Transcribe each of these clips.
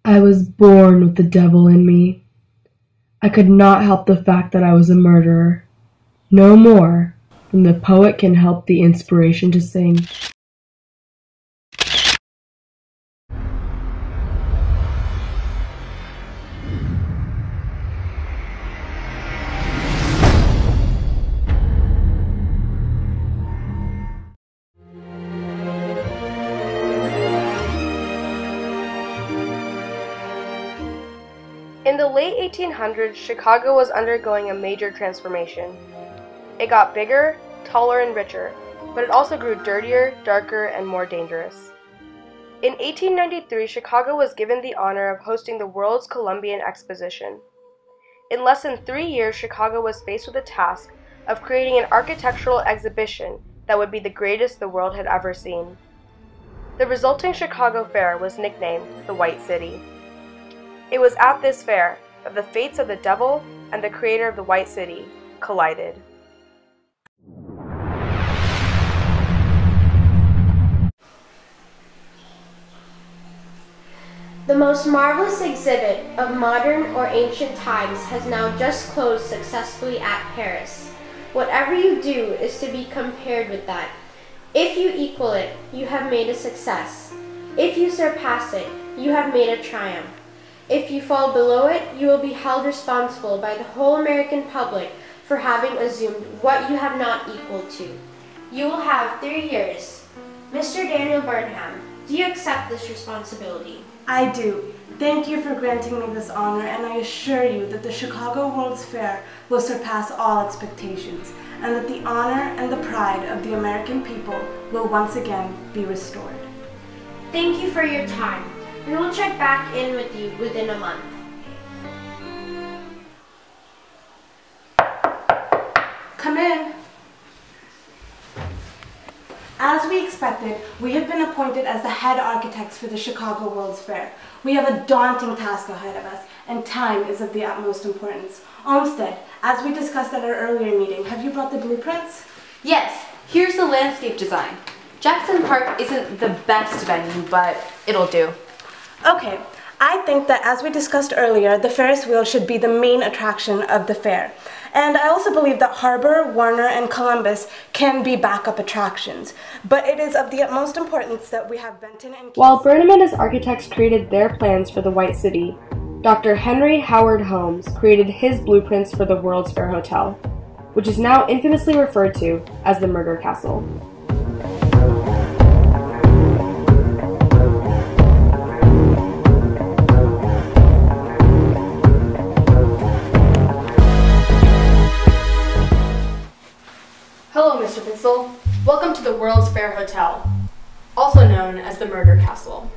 I was born with the devil in me. I could not help the fact that I was a murderer, no more than the poet can help the inspiration to sing. In the late 1800s, Chicago was undergoing a major transformation. It got bigger, taller, and richer, but it also grew dirtier, darker, and more dangerous. In 1893, Chicago was given the honor of hosting the World's Columbian Exposition. In less than 3 years, Chicago was faced with the task of creating an architectural exhibition that would be the greatest the world had ever seen. The resulting Chicago Fair was nicknamed the White City. It was at this fair that the fates of the devil and the creator of the White City collided. The most marvelous exhibit of modern or ancient times has now just closed successfully at Paris. Whatever you do is to be compared with that. If you equal it, you have made a success. If you surpass it, you have made a triumph. If you fall below it, you will be held responsible by the whole American public for having assumed what you have not equaled to. You will have 3 years. Mr. Daniel Burnham, do you accept this responsibility? I do. Thank you for granting me this honor, and I assure you that the Chicago World's Fair will surpass all expectations, and that the honor and the pride of the American people will once again be restored. Thank you for your time. We will check back in with you within a month. Come in. As we expected, we have been appointed as the head architects for the Chicago World's Fair. We have a daunting task ahead of us, and time is of the utmost importance. Olmsted, as we discussed at our earlier meeting, have you brought the blueprints? Yes, here's the landscape design. Jackson Park isn't the best venue, but it'll do. Okay, I think that as we discussed earlier, the Ferris wheel should be the main attraction of the fair. And I also believe that Harbor, Warner, and Columbus can be backup attractions. But it is of the utmost importance that we have Benton and... While Burnham and his architects created their plans for the White City, Dr. Henry Howard Holmes created his blueprints for the World's Fair Hotel, which is now infamously referred to as the Murder Castle. Hello, Mr. Pitzel. Welcome to the World's Fair Hotel, also known as the Murder Castle.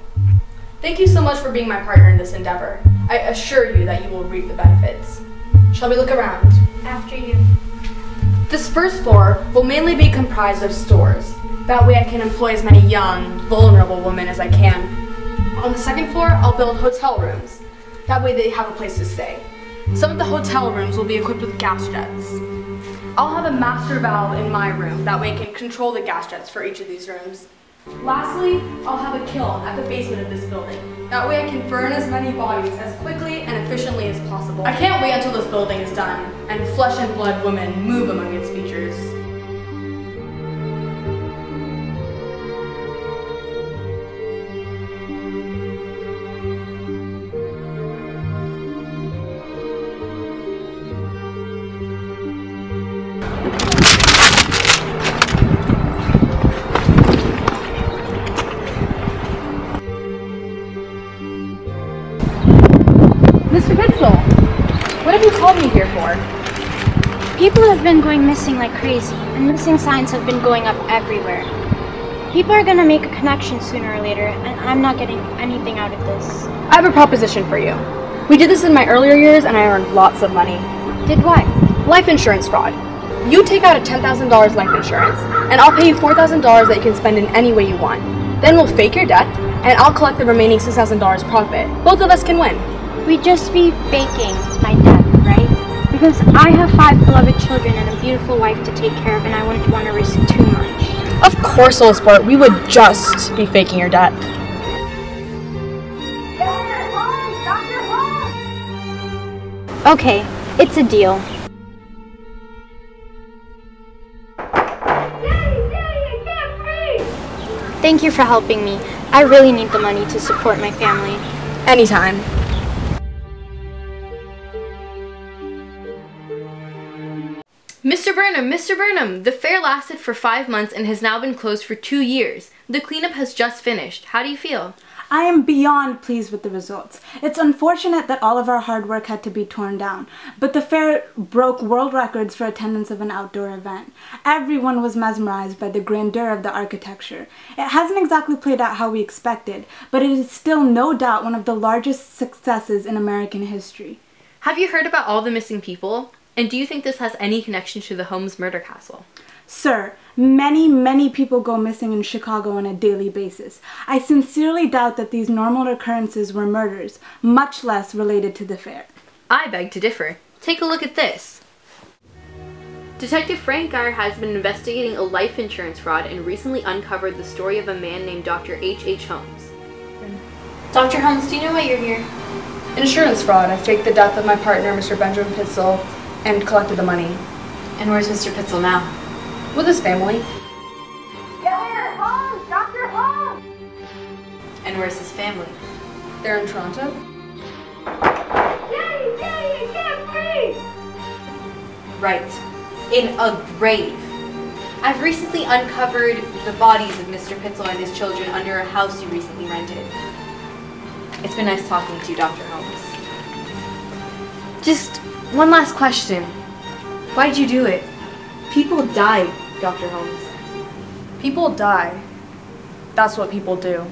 Thank you so much for being my partner in this endeavor. I assure you that you will reap the benefits. Shall we look around? After you. This first floor will mainly be comprised of stores. That way I can employ as many young, vulnerable women as I can. On the second floor, I'll build hotel rooms. That way they have a place to stay. Some of the hotel rooms will be equipped with gas jets. I'll have a master valve in my room, that way I can control the gas jets for each of these rooms. Lastly, I'll have a kiln at the basement of this building. That way I can burn as many bodies as quickly and efficiently as possible. I can't wait until this building is done, and flesh and blood women move among its features. Mr. Pitzel, what have you called me here for? People have been going missing like crazy, and missing signs have been going up everywhere. People are gonna make a connection sooner or later, and I'm not getting anything out of this. I have a proposition for you. We did this in my earlier years, and I earned lots of money. Did what? Life insurance fraud. You take out a $10,000 life insurance, and I'll pay you $4,000 that you can spend in any way you want. Then we'll fake your death, and I'll collect the remaining $6,000 profit. Both of us can win. We'd just be faking my death, right? Because I have 5 beloved children and a beautiful wife to take care of, and I wouldn't want to risk too much. Of course, old sport, we would just be faking your death. Mom! Okay, it's a deal. Thank you for helping me. I really need the money to support my family. Anytime. Mr. Burnham, the fair lasted for 5 months and has now been closed for 2 years. The cleanup has just finished. How do you feel? I am beyond pleased with the results. It's unfortunate that all of our hard work had to be torn down, but the fair broke world records for attendance of an outdoor event. Everyone was mesmerized by the grandeur of the architecture. It hasn't exactly played out how we expected, but it is still no doubt one of the largest successes in American history. Have you heard about all the missing people? And do you think this has any connection to the Holmes murder castle? Sir, many people go missing in Chicago on a daily basis. I sincerely doubt that these normal occurrences were murders, much less related to the fair. I beg to differ. Take a look at this. Detective Frank Geyer has been investigating a life insurance fraud and recently uncovered the story of a man named Dr. H.H. Holmes. Dr. Holmes, do you know why you're here? Insurance fraud. I faked the death of my partner, Mr. Benjamin Pitzel, and collected the money. And where's Mr. Pitzel now? With his family. Dr. Holmes! Dr. Holmes! And where's his family? They're in Toronto. Daddy, I can't breathe! Right. In a grave. I've recently uncovered the bodies of Mr. Pitzel and his children under a house you recently rented. It's been nice talking to you, Dr. Holmes. Just one last question. Why'd you do it? People died, Dr. Holmes. People die. That's what people do.